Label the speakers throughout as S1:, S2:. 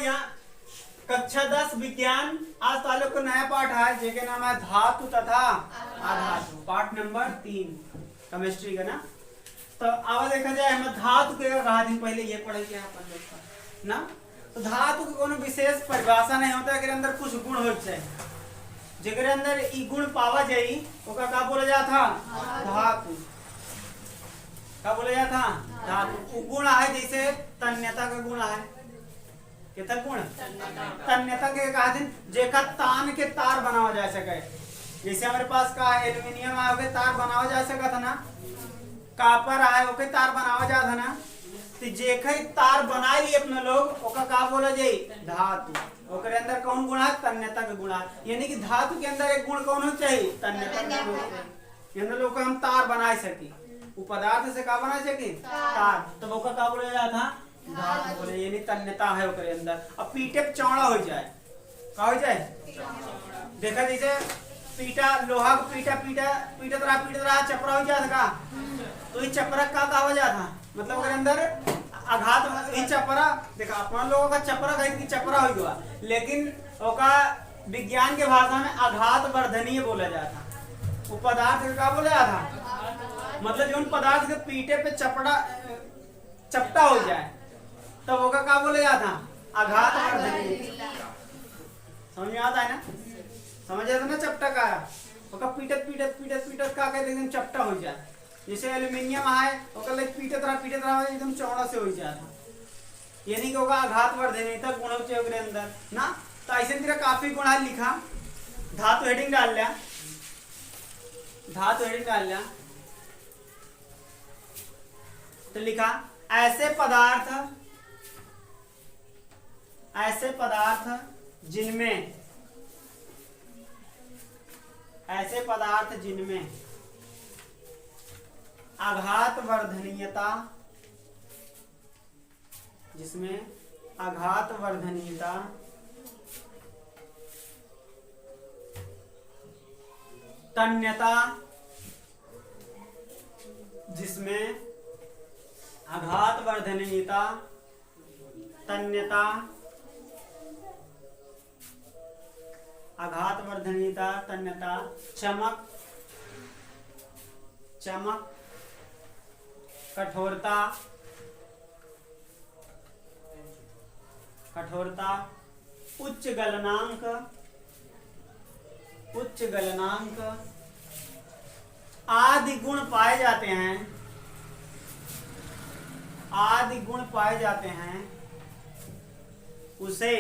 S1: विज्ञान कक्षा 10 विज्ञान। आज तालुक को नया पाठ है जेके नाम है धातु तथा अधातु, पाठ नंबर 3 केमिस्ट्री का ना। तो अब देखा जाए हम धातु के कहा दिन पहले ये पढ़े क्या अपन लोग ना। तो धातु के कोनो विशेष परिभाषा नहीं होता, एकरे अंदर कुछ गुण हो जाए, जेकरे अंदर ई गुण पावा जाई ओका का बोला जाता धातु। का बोला जाता धातु। गुण है जैसे तन्यता का गुण है, कितना गुण तन्यता के कहा दिन जेका तान के तार बनावा जा सके। जैसे हमारे पास का एल्युमिनियम है ओके तार बनावा जा सका था ना, कापर है ओके तार बनावा जा था ना। तो जेके तार बनाई लिए अपने लोग ओका का बोला जाई धातु। ओकरे अंदर कौन गुण है तन्यता का गुण है, यानी कि धातु के अंदर एक गुण कौन हो चाहिए तन्यता का गुण। यानी लोग हम तार बना सकी, वो पदार्थ से का बना सकी तार, तो ओका का बोला जाता था धातु बोले, यानी तन्यता है ओकरे अंदर। अब पीटे चौड़ा हो जाए, का हो जाए देखा जैसे पीटा लोहा का पीटा पीटा पीटत रहा चपरा हो जाता का, तो ये चपरा का हो जाता मतलब ओकरे अंदर आघात। ये चपरा देखा अपना लोगों का चपरा कहीं की चपरा हो गया, लेकिन ओका विज्ञान के भाषा में आघात वर्धनीय बोला जाता। वो पदार्थ का बोला जाता मतलब जो उन पदार्थ के पीटे पे चपटा हो जाए तब ओका का बोले जाता आघात वर्धनीय। समझ में आता है ना, समझ आता ना चपटा का ओका पीटत पीटत पीटत पीटत का कहते एकदम चपटा हो जाए। जैसे एल्युमिनियम है ओका लाइक पीटत रहा एकदम चौड़ा से हो जाता, यानी कि ओका आघात वर्धनीय तक गुण होचे ओकरे अंदर ना। तो ऐसे तेरा काफी गुण है लिखा, धातु हेडिंग डाल लिया, धातु हेडिंग डाल लिया तो लिखा ऐसे पदार्थ जिनमें आघात वर्धनीयता, जिसमें आघात वर्धनीयता तन्यता, जिसमें आघात वर्धनीयता तन्यता, आघात वर्धनीयता तन्यता, चमक कठोरता उच्च गलनांक आदि गुण पाए जाते हैं, उसे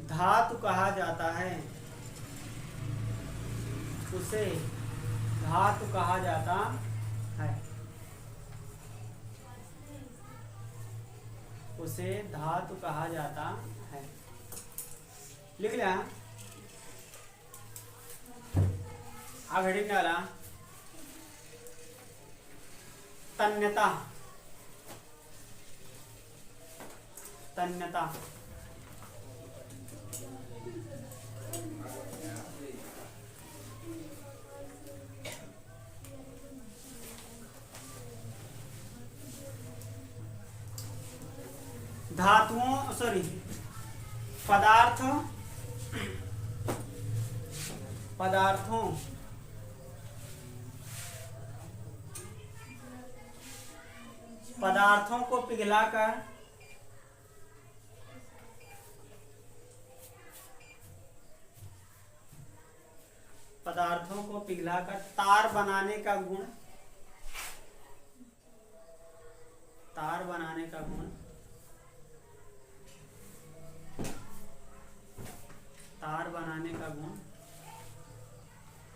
S1: धातु कहा जाता है, उसे धातु कहा जाता है, उसे धातु कहा जाता है। लिख लिया, अब हेडिंग डाला तन्यता। धातुओं सॉरी पदार्थों को पिघलाकर तार बनाने का गुण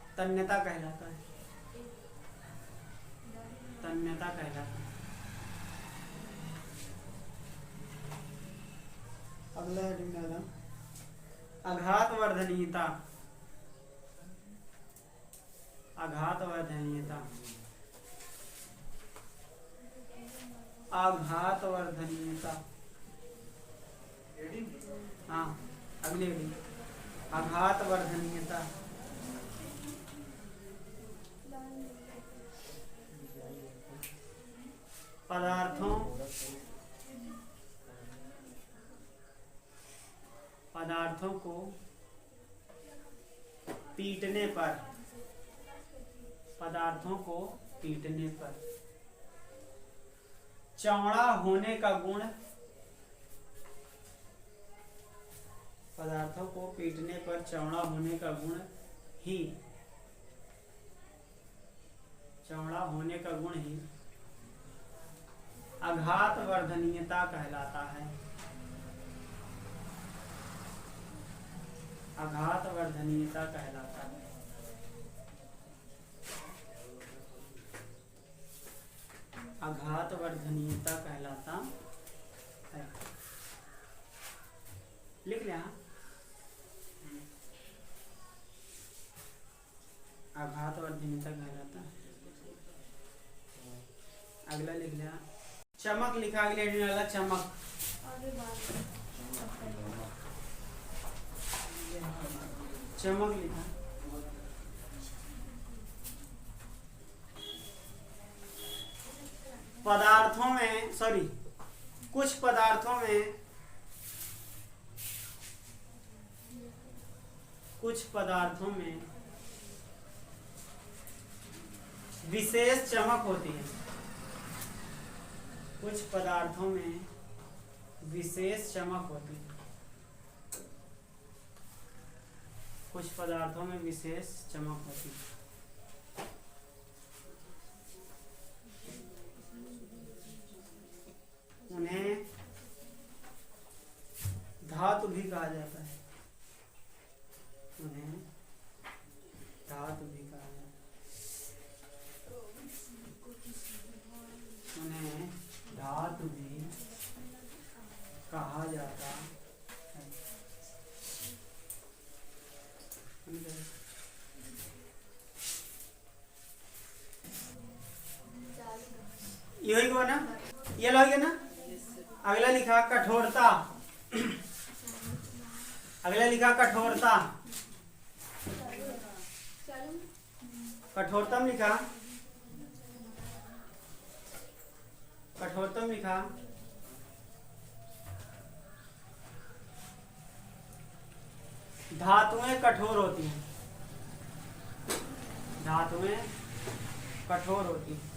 S1: तन्यता कहलाता है। अगला हेडिंग डाला आघात वर्धनीयता। हाँ अगली हेडिंग आघात वर्धनीयता। पदार्थों पदार्थों को पीटने पर, पदार्थों को पीटने पर चौड़ा होने का गुण, पदार्थों को पीटने पर चौड़ा होने का गुण ही, चौड़ा होने का गुण ही आघात वर्धनीयता कहलाता है। आघात वर्धनीयता कहलाता है। आघात वर्धनीयता कहलाता है। लिख लिया? आघात वर्धनीयता कहलाता है। अगला लिख लिया, चमक लिखा, अगले हेडिंग वाला चमक। चमक लिखा, पदार्थों में, सॉरी, कुछ पदार्थों में, कुछ पदार्थों में विशेष चमक होती है। कुछ पदार्थों में विशेष चमक होती है। कुछ पदार्थों में विशेष चमक होती है। उन्हें धातु भी कहा जाता है। उन्हें धातु भी कहा जाता है। उन्हें धातु भी कहा जाता है। यही को ना, ये लगे ना। अगला लिखा कठोरता। अगला लिखा कठोरता। कठोरतम लिखा, कठोरतम लिखा, धातुएं कठोर होती हैं। धातुएं कठोर होती हैं।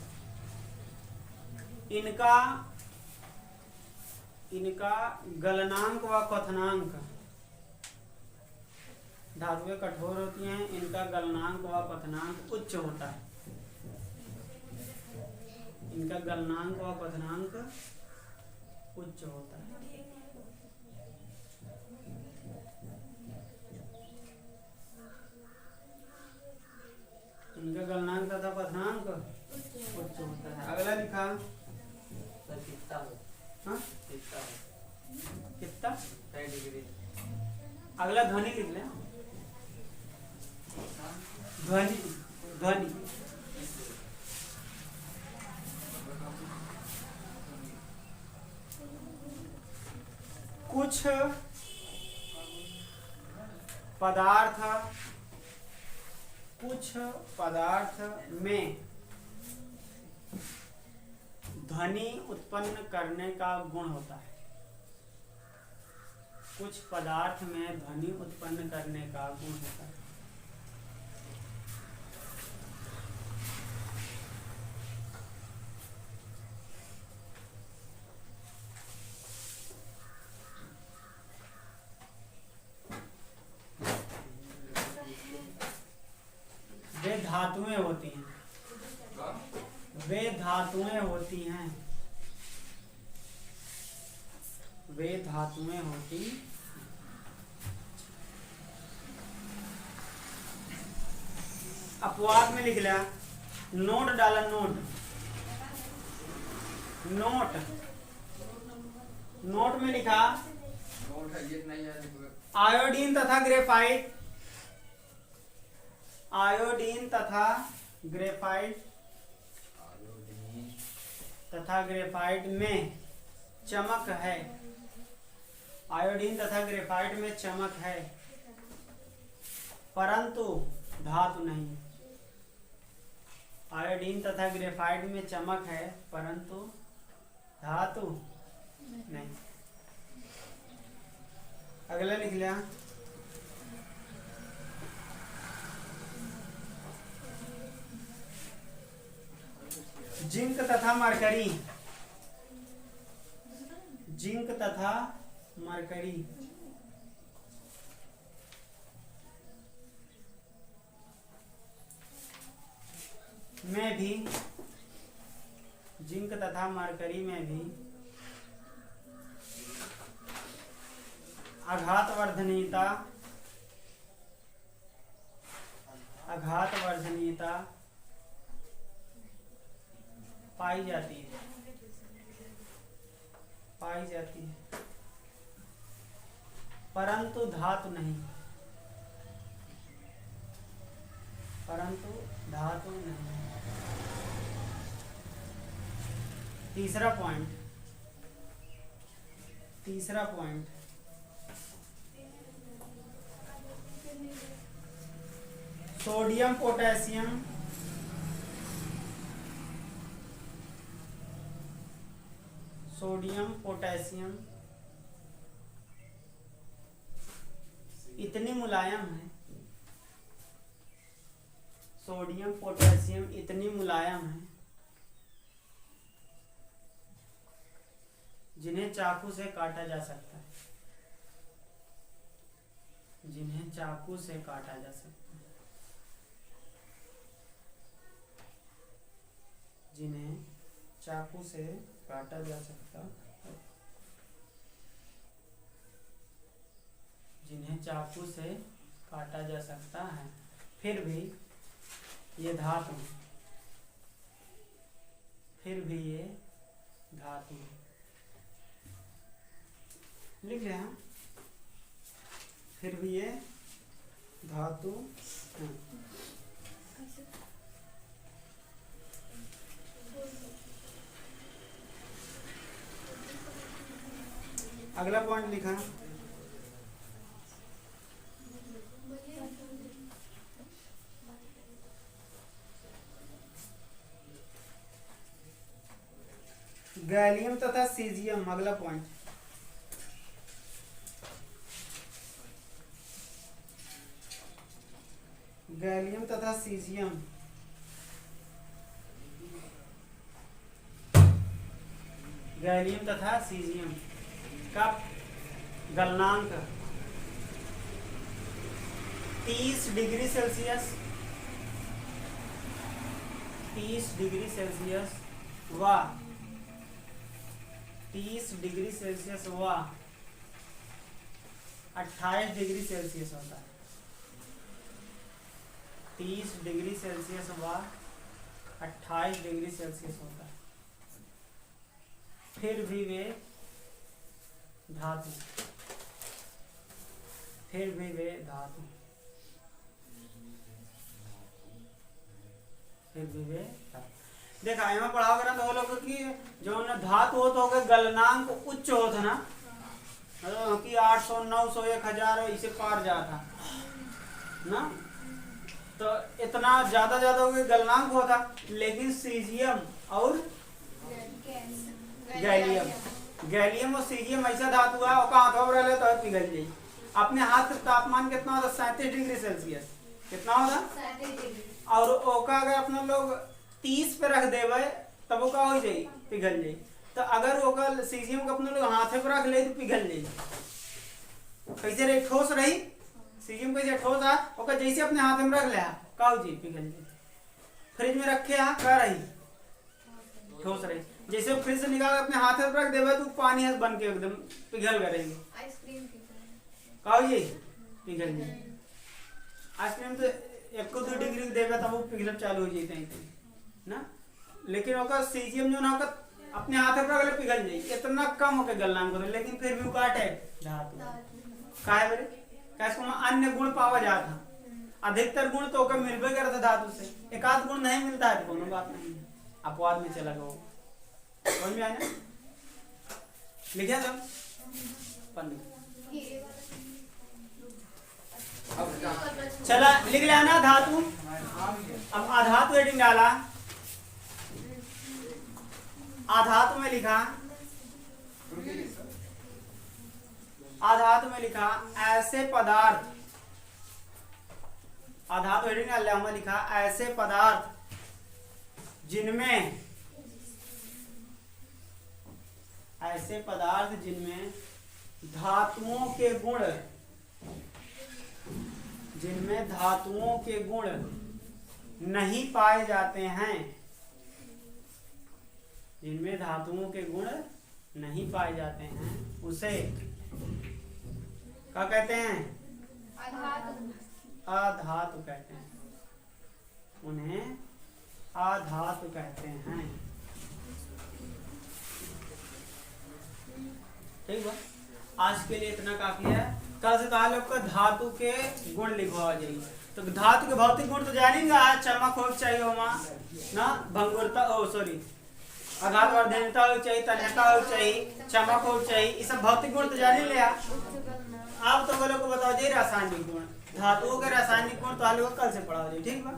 S1: इनका गलनांक व क्वथनांक, धातुएं कठोर होती हैं, इनका गलनांक व क्वथनांक उच्च होता है। इनका गलनांक व क्वथनांक उच्च होता है। इनका गलनांक तथा क्वथनांक उच्च होता है। अगला लिखा कितना, 6 डिग्री। अगला ध्वनि लिख लें। ध्वनि, ध्वनि कुछ पदार्थ, कुछ पदार्थ में ध्वनि उत्पन्न करने का गुण होता है। कुछ पदार्थ में ध्वनि उत्पन्न करने का गुण होता है। वे धातुएं होती हैं। वे धातुएं होती हैं। वे धातुएं होती। अपवाद में लिख लिया, नोट डाला, नोट, नोट, नोट में लिखा आयोडीन तथा ग्रेफाइट, आयोडीन तथा ग्रेफाइट, तथा ग्रेफाइट में चमक है। आयोडीन तथा ग्रेफाइट में चमक है, परंतु धातु नहीं। आयोडीन तथा ग्रेफाइट में चमक है, परंतु धातु नहीं। अगला लिख लिया जिंक तथा मरकरी। जिंक तथा मरकरी में भी, जिंक तथा मरकरी में भी आघातवर्धनीयता पाई जाती है, परंतु धातु नहीं, तीसरा पॉइंट सोडियम पोटेशियम इतनी मुलायम है, सोडियम पोटेशियम इतनी मुलायम है जिन्हें चाकू से काटा जा सकता है, जिन्हें चाकू से काटा जा सकता है, जिन्हें चाकू से काटा जा सकता है, जिन्हें चाकू से काटा जा सकता है, फिर भी ये धातु, लिख रहे हैं, फिर भी ये धातु है। अगला पॉइंट लिखा गैलियम तथा सीजियम। अगला पॉइंट गैलियम तथा सीजियम का गलनांक 30 डिग्री सेल्सियस व 28 डिग्री सेल्सियस होता है। 30 डिग्री सेल्सियस व 28 डिग्री सेल्सियस होता है, फिर भी वे धातु, देखा यहाँ पढ़ाओ ना तो लोग की जो न धातु हो तो गलनांक उच्च होता ना, कि 800 900 1000 इसे पार जाता ना, तो इतना ज्यादा गलनांक होता। लेकिन सीजियम और गैलियम और सीजियम ऐसा धातु है ओका हाथों में रहे तो पिघल जाए। अपने हाथ का तापमान कितना होता? 37 डिग्री सेल्सियस। कितना होता? 37 डिग्री। और ओका अगर अपना लोग 30 पे रख देवे तब वो का हो जाए, पिघल जाए। तो अगर ओका सीजियम को अपने लोग हाथे पे रख ले तो पिघल जाए। कैसे रही? ठोस रही। सीजियम कैसे ठोस है ओका जैसे अपने हाथ में रख ले का हो जाए, पिघल जाए। फ्रिज में रखे का रही ठोस रही। जैसे फ्रिज से निकाल अपने हाथ में रख देवे तो पानी है बन के एकदम पिघल करेंगे। आइसक्रीम का हो जाए, पिघल जाए। आइसक्रीम तो 1-2 डिग्री देवे तब वो पिघल चालू हो जाते हैं ना। लेकिन ओका सीजियम जो ना अपने हाथ में रख ले पिघल जाए। इतना कम होके गलनांक होता, लेकिन फिर भी काट है धातु का है बरे कैसे अन्य गुण पावा जाता। अधिकतर गुण तो ओका मिलबे करता धातु से, एक आध गुण नहीं मिलता है तो कोनो बात नहीं है, अपवाद में चला गया। समझ में आया ना? लिखा था चला लिख लिया ना धातु। अब आधातु हेडिंग डाला। आधातु में लिखा आधातु में लिखा ऐसे पदार्थ, आधातु हेडिंग में लिखा ऐसे पदार्थ जिनमें, ऐसे पदार्थ जिनमें धातुओं के गुण, जिनमें धातुओं के गुण नहीं पाए जाते हैं, जिनमें धातुओं के गुण नहीं पाए जाते हैं, उसे क्या कहते हैं? आधातु कहते हैं। उन्हें आधातु कहते हैं। ठीक है, आज के लिए इतना काफी है। कल से कहा लोग को धातु के गुण लिखवा जाइए। तो धातु के भौतिक गुण तो जानेंगे आज, चमक हो चाहिए होमा ना, भंगुरता ओ सॉरी आघात वर्धनता हो चाहिए, तन्यता हो चाहिए, चमक हो चाहिए, ये सब भौतिक गुण तो जाने लिया। आप तो बोलो को बताओ जी रासायनिक गुण, धातुओं के रासायनिक गुण तो आप लोग कल से पढ़ा जाइए। ठीक है।